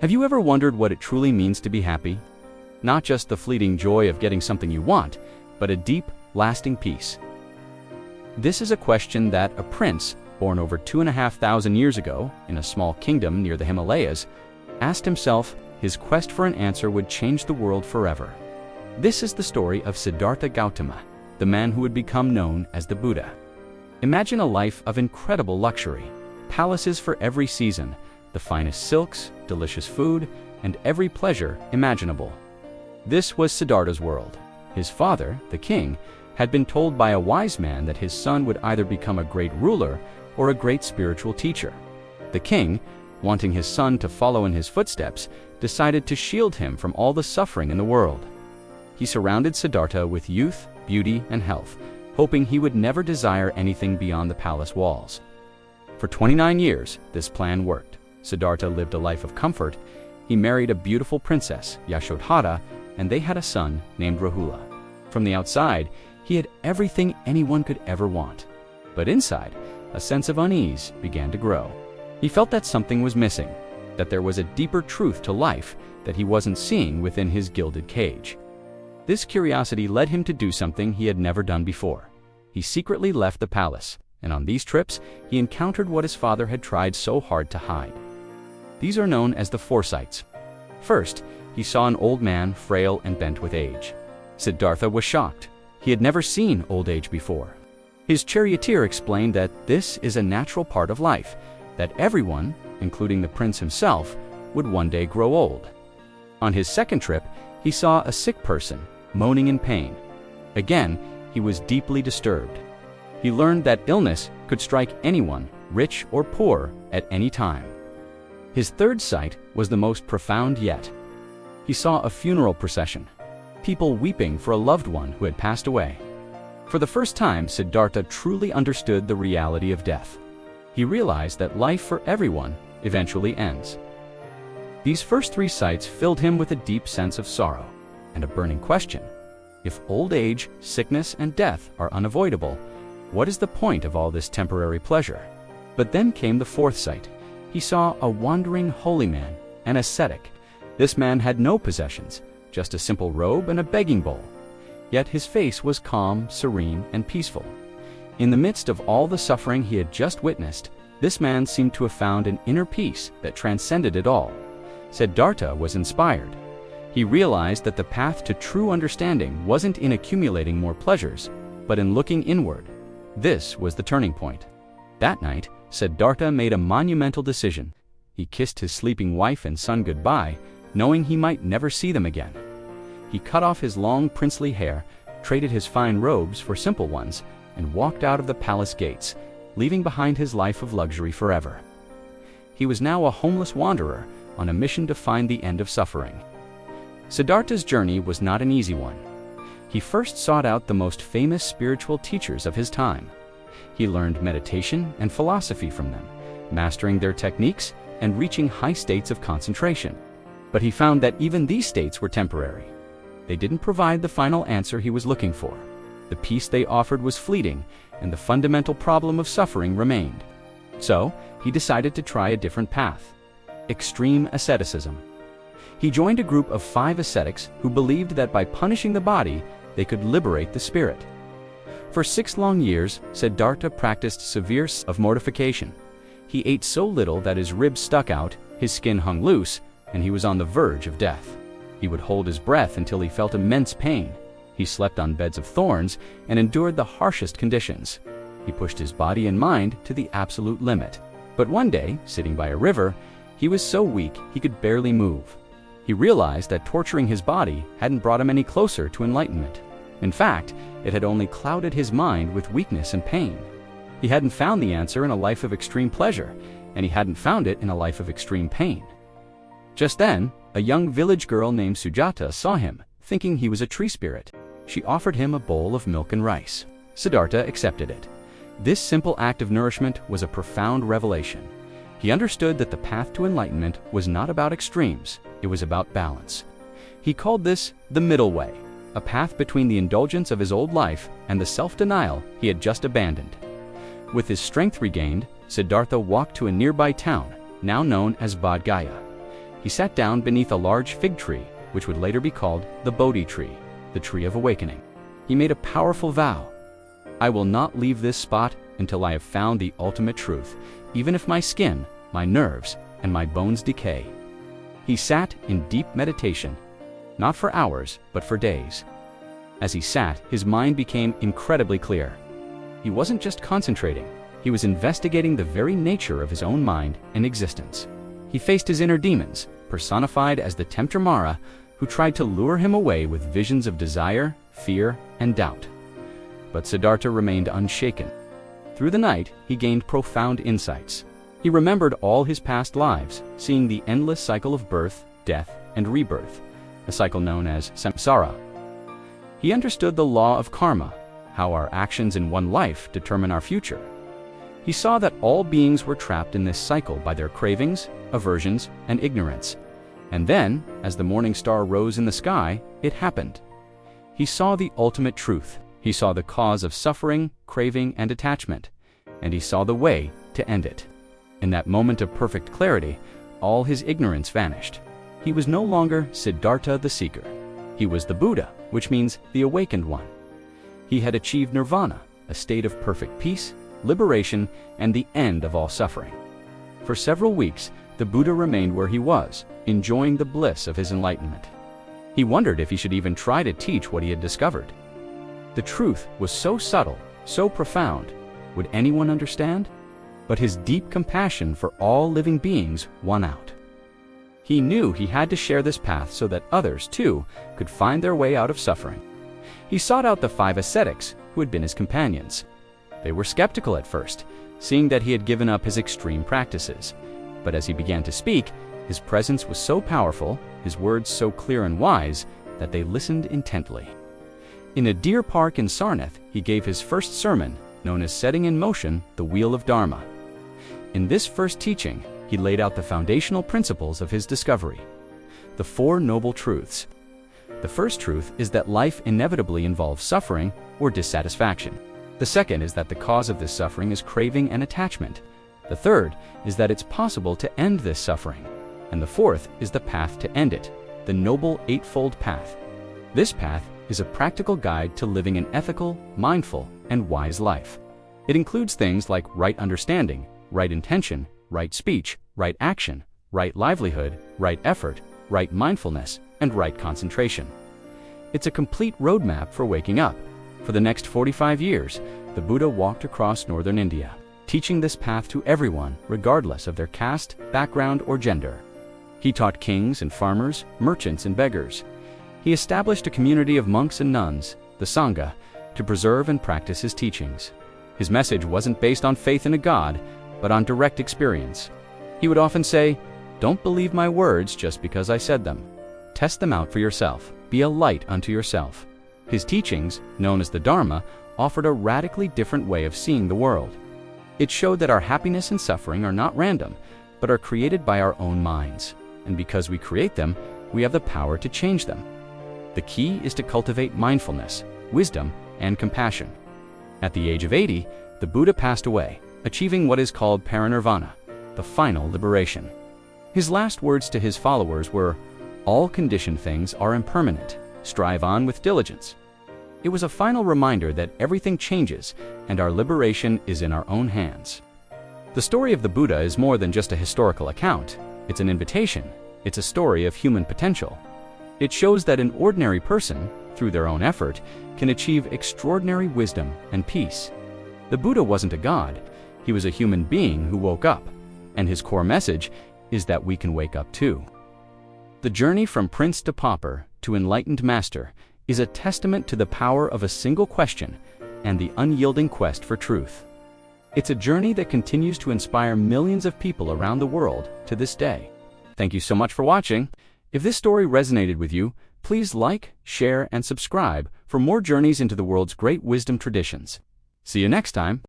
Have you ever wondered what it truly means to be happy? Not just the fleeting joy of getting something you want, but a deep, lasting peace. This is a question that a prince, born over 2,500 years ago in a small kingdom near the Himalayas, asked himself. His quest for an answer would change the world forever. This is the story of Siddhartha Gautama, the man who would become known as the Buddha. Imagine a life of incredible luxury, palaces for every season, the finest silks, delicious food, and every pleasure imaginable. This was Siddhartha's world. His father, the king, had been told by a wise man that his son would either become a great ruler or a great spiritual teacher. The king, wanting his son to follow in his footsteps, decided to shield him from all the suffering in the world. He surrounded Siddhartha with youth, beauty, and health, hoping he would never desire anything beyond the palace walls. For 29 years, this plan worked. Siddhartha lived a life of comfort. He married a beautiful princess, Yashodhara, and they had a son named Rahula. From the outside, he had everything anyone could ever want. But inside, a sense of unease began to grow. He felt that something was missing, that there was a deeper truth to life that he wasn't seeing within his gilded cage. This curiosity led him to do something he had never done before. He secretly left the palace, and on these trips, he encountered what his father had tried so hard to hide. These are known as the foresights. First, he saw an old man, frail and bent with age. Siddhartha was shocked. He had never seen old age before. His charioteer explained that this is a natural part of life, that everyone, including the prince himself, would one day grow old. On his second trip, he saw a sick person, moaning in pain. Again, he was deeply disturbed. He learned that illness could strike anyone, rich or poor, at any time. His third sight was the most profound yet. He saw a funeral procession, people weeping for a loved one who had passed away. For the first time, Siddhartha truly understood the reality of death. He realized that life for everyone eventually ends. These first three sights filled him with a deep sense of sorrow and a burning question. If old age, sickness, and death are unavoidable, what is the point of all this temporary pleasure? But then came the fourth sight. He saw a wandering holy man, an ascetic. This man had no possessions, just a simple robe and a begging bowl. Yet his face was calm, serene, and peaceful. In the midst of all the suffering he had just witnessed, this man seemed to have found an inner peace that transcended it all. Siddhartha was inspired. He realized that the path to true understanding wasn't in accumulating more pleasures, but in looking inward. This was the turning point. That night, Siddhartha made a monumental decision. He kissed his sleeping wife and son goodbye, knowing he might never see them again. He cut off his long princely hair, traded his fine robes for simple ones, and walked out of the palace gates, leaving behind his life of luxury forever. He was now a homeless wanderer on a mission to find the end of suffering. Siddhartha's journey was not an easy one. He first sought out the most famous spiritual teachers of his time. He learned meditation and philosophy from them, mastering their techniques and reaching high states of concentration. But he found that even these states were temporary. They didn't provide the final answer he was looking for. The peace they offered was fleeting, and the fundamental problem of suffering remained. So, he decided to try a different path: extreme asceticism. He joined a group of 5 ascetics who believed that by punishing the body, they could liberate the spirit. For 6 long years, Siddhartha practiced severe of mortification. He ate so little that his ribs stuck out, his skin hung loose, and he was on the verge of death. He would hold his breath until he felt immense pain. He slept on beds of thorns and endured the harshest conditions. He pushed his body and mind to the absolute limit. But one day, sitting by a river, he was so weak he could barely move. He realized that torturing his body hadn't brought him any closer to enlightenment. In fact, it had only clouded his mind with weakness and pain. He hadn't found the answer in a life of extreme pleasure, and he hadn't found it in a life of extreme pain. Just then, a young village girl named Sujata saw him, thinking he was a tree spirit. She offered him a bowl of milk and rice. Siddhartha accepted it. This simple act of nourishment was a profound revelation. He understood that the path to enlightenment was not about extremes, it was about balance. He called this the middle way, a path between the indulgence of his old life and the self-denial he had just abandoned. With his strength regained, Siddhartha walked to a nearby town, now known as Bodh Gaya. he sat down beneath a large fig tree, which would later be called the Bodhi tree, the tree of awakening. He made a powerful vow. I will not leave this spot until I have found the ultimate truth, even if my skin, my nerves, and my bones decay. He sat in deep meditation, not for hours, but for days. As he sat, his mind became incredibly clear. He wasn't just concentrating, he was investigating the very nature of his own mind and existence. He faced his inner demons, personified as the tempter Mara, who tried to lure him away with visions of desire, fear, and doubt. But Siddhartha remained unshaken. Through the night, he gained profound insights. He remembered all his past lives, seeing the endless cycle of birth, death, and rebirth, a cycle known as samsara. He understood the law of karma, how our actions in one life determine our future. He saw that all beings were trapped in this cycle by their cravings, aversions, and ignorance. And then, as the morning star rose in the sky, it happened. He saw the ultimate truth. He saw the cause of suffering, craving, and attachment, and he saw the way to end it. In that moment of perfect clarity, all his ignorance vanished. He was no longer Siddhartha the seeker. He was the Buddha, which means the awakened one. He had achieved nirvana, a state of perfect peace, liberation, and the end of all suffering. For several weeks, the Buddha remained where he was, enjoying the bliss of his enlightenment. He wondered if he should even try to teach what he had discovered. The truth was so subtle, so profound. Would anyone understand? But his deep compassion for all living beings won out. He knew he had to share this path so that others, too, could find their way out of suffering. He sought out the 5 ascetics who had been his companions. They were skeptical at first, seeing that he had given up his extreme practices. But as he began to speak, his presence was so powerful, his words so clear and wise, that they listened intently. In a deer park in Sarnath, he gave his first sermon, known as Setting in Motion the Wheel of Dharma. In this first teaching, he laid out the foundational principles of his discovery, the 4 noble truths. The first truth is that life inevitably involves suffering or dissatisfaction. The second is that the cause of this suffering is craving and attachment. The third is that it's possible to end this suffering. And the fourth is the path to end it, the Noble Eightfold Path. This path is a practical guide to living an ethical, mindful, and wise life. It includes things like right understanding, right intention, right speech, right action, right livelihood, right effort, right mindfulness, and right concentration. It's a complete roadmap for waking up. For the next 45 years, the Buddha walked across northern India, teaching this path to everyone, regardless of their caste, background, or gender. He taught kings and farmers, merchants and beggars. He established a community of monks and nuns, the Sangha, to preserve and practice his teachings. His message wasn't based on faith in a god, but on direct experience. He would often say, "Don't believe my words just because I said them. Test them out for yourself. Be a light unto yourself." His teachings, known as the Dharma, offered a radically different way of seeing the world. It showed that our happiness and suffering are not random, but are created by our own minds. And because we create them, we have the power to change them. The key is to cultivate mindfulness, wisdom, and compassion. At the age of 80, the Buddha passed away, achieving what is called parinirvana, the final liberation. His last words to his followers were, "All conditioned things are impermanent. Strive on with diligence." It was a final reminder that everything changes and our liberation is in our own hands. The story of the Buddha is more than just a historical account. It's an invitation. It's a story of human potential. It shows that an ordinary person, through their own effort, can achieve extraordinary wisdom and peace. The Buddha wasn't a god. He was a human being who woke up, and his core message is that we can wake up too. The journey from prince to pauper to enlightened master is a testament to the power of a single question and the unyielding quest for truth. It's a journey that continues to inspire millions of people around the world to this day. Thank you so much for watching. If this story resonated with you, please like, share, and subscribe for more journeys into the world's great wisdom traditions. See you next time.